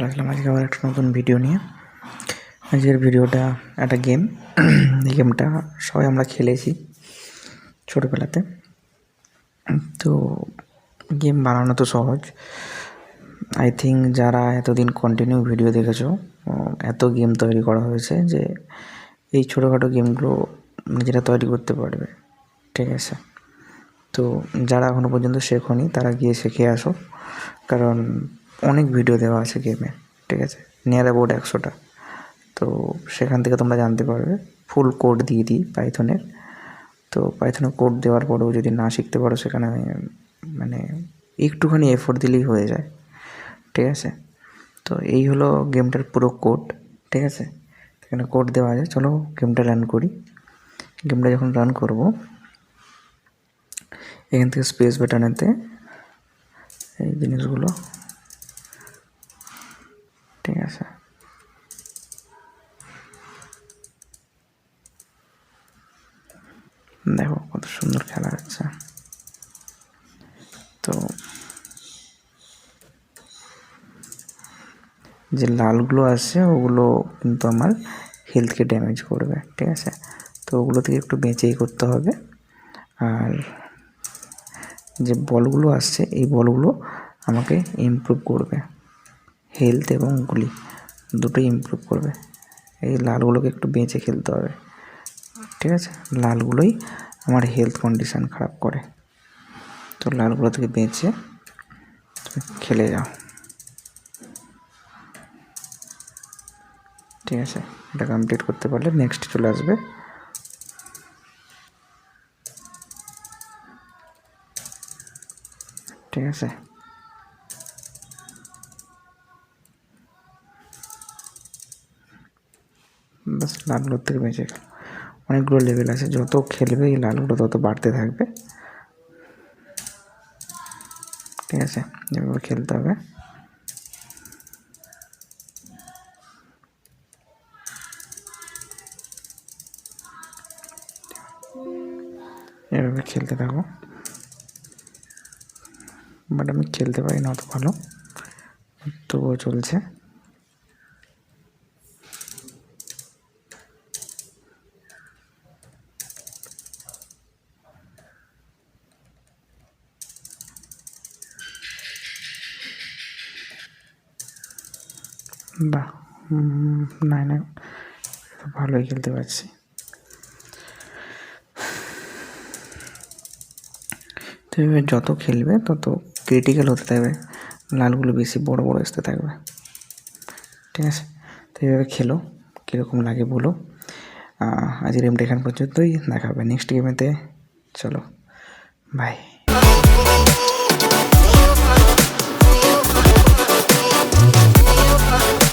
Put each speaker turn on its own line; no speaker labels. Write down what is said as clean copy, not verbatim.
চলে আসলাম আজকে আবার একটা নতুন ভিডিও নিয়ে। আজকের ভিডিওটা একটা গেম। এই গেমটা সবাই আমরা খেলেছি ছোটোবেলাতে। তো গেম বানানো তো সহজ। আই থিঙ্ক যারা এতদিন কন্টিনিউ ভিডিও দেখেছো, এত গেম তৈরি করা হয়েছে যে এই ছোটোখাটো গেমগুলো নিজেরা তৈরি করতে পারবে। ঠিক আছে, তো যারা এখনও পর্যন্ত শেখোনি তারা গিয়ে শিখে আসো, কারণ অনেক ভিডিও দেওয়া আছে গেমে। ঠিক আছে, নিয়ার অ্যাবাউট 100টা। তো সেখান থেকে তোমরা জানতে পারবে। ফুল কোড দিয়ে দিই পাইথনের। তো পাইথনে কোড দেওয়ার পরেও যদি না শিখতে পারো, সেখানে মানে একটুখানি এফোর্ট দিলেই হয়ে যায়। ঠিক আছে, তো এই হলো গেমটার পুরো কোড। ঠিক আছে, এখানে কোড দেওয়া আছে। চলো গেমটা রান করি। গেমটা যখন রান করব, এখান থেকে স্পেস বাটনেতে এই জিনিসগুলো, ঠিক আছে, দেখো কত সুন্দর খেলা হচ্ছে। তো যে লালগুলো আসছে ওগুলো কিন্তু আমার হেলথকে ড্যামেজ করবে। ঠিক আছে, তো ওগুলো থেকে একটু বেঁচেই করতে হবে। আর যে বলগুলো আসছে এই বলগুলো আমাকে ইমপ্রুভ করবে, হেলথ এবং গুলি দুটোই ইমপ্রুভ করবে। এই লালগুলোকে একটু বেঁচে খেলতে হবে। ঠিক আছে, লালগুলোই আমার হেলথ কন্ডিশান খারাপ করে। তো লালগুলো থেকে বেঁচে খেলে যাও। ঠিক আছে, এটা কমপ্লিট করতে পারলে নেক্সট চলে আসবে। ঠিক আছে, বাস লালগুলোর থেকে বেঁচে গেল। অনেকগুলো লেভেল আছে, যত খেলবে এই লালগুলো তত বাড়তে থাকবে। ঠিক আছে, এভাবে খেলতে হবে। এভাবে খেলতে থাকো। বাট আমি খেলতে পারি না অত ভালো, তবুও চলছে। বাহ, না না, ভালোই খেলতে পারছি। তো এভাবে যত খেলবে তত ক্রিটিক্যাল হতে থাকবে, লালগুলো বেশি বড় বড় আসতে থাকবে। ঠিক আছে, তো এইভাবে খেলো, কীরকম লাগে বলো। আজকের গেমটা এখান পর্যন্তই, দেখা হবে নেক্সট গেমেতে। চলো, বাই।